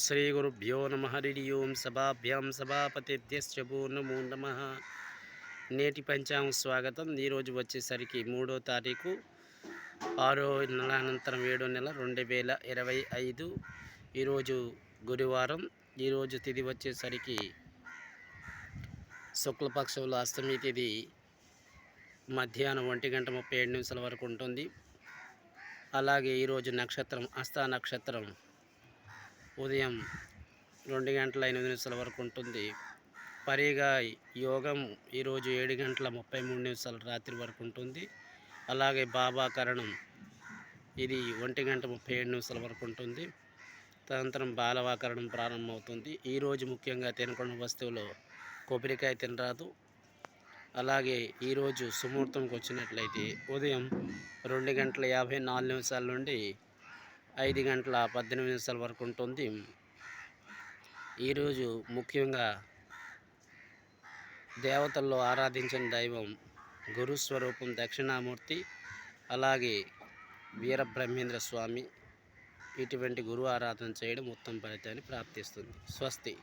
శ్రీ గురుభ్యో నమ హరి ఓం సభాభ్యాం సభాపతిభ్యశ్చ నమో నమః. నేటి పంచాంగ స్వాగతం. ఈరోజు వచ్చేసరికి 3వ తారీఖు 6వ నెల అనంతరం 7వ నెల 2025. ఈరోజు గురువారం. ఈరోజు తిథి వచ్చేసరికి శుక్లపక్షంలో అష్టమి తిథి మధ్యాహ్నం 1:37 వరకు ఉంటుంది. అలాగే ఈరోజు నక్షత్రం హస్త నక్షత్రం ఉదయం 2:08 వరకు ఉంటుంది. పరిగా యోగం ఈరోజు 7:33 రాత్రి వరకు ఉంటుంది. అలాగే బాబాకరణం ఇది 1:37 వరకు ఉంటుంది. తదనంతరం బాలవాకరణం ప్రారంభమవుతుంది. ఈరోజు ముఖ్యంగా తినకుండా వస్తువులో కొబ్బరికాయ తినరాదు. అలాగే ఈరోజు సుముహూర్తంకి వచ్చినట్లయితే ఉదయం 2:54 నుండి 5:18 వరకు ఉంటుంది. ఈరోజు ముఖ్యంగా దేవతల్లో ఆరాధించిన దైవం గురుస్వరూపం దక్షిణామూర్తి, అలాగే వీరబ్రహ్మేంద్ర స్వామి. ఇటువంటి గురు ఆరాధన చేయడం ఉత్తమ ఫలితాన్ని ప్రాప్తిస్తుంది. స్వస్తి.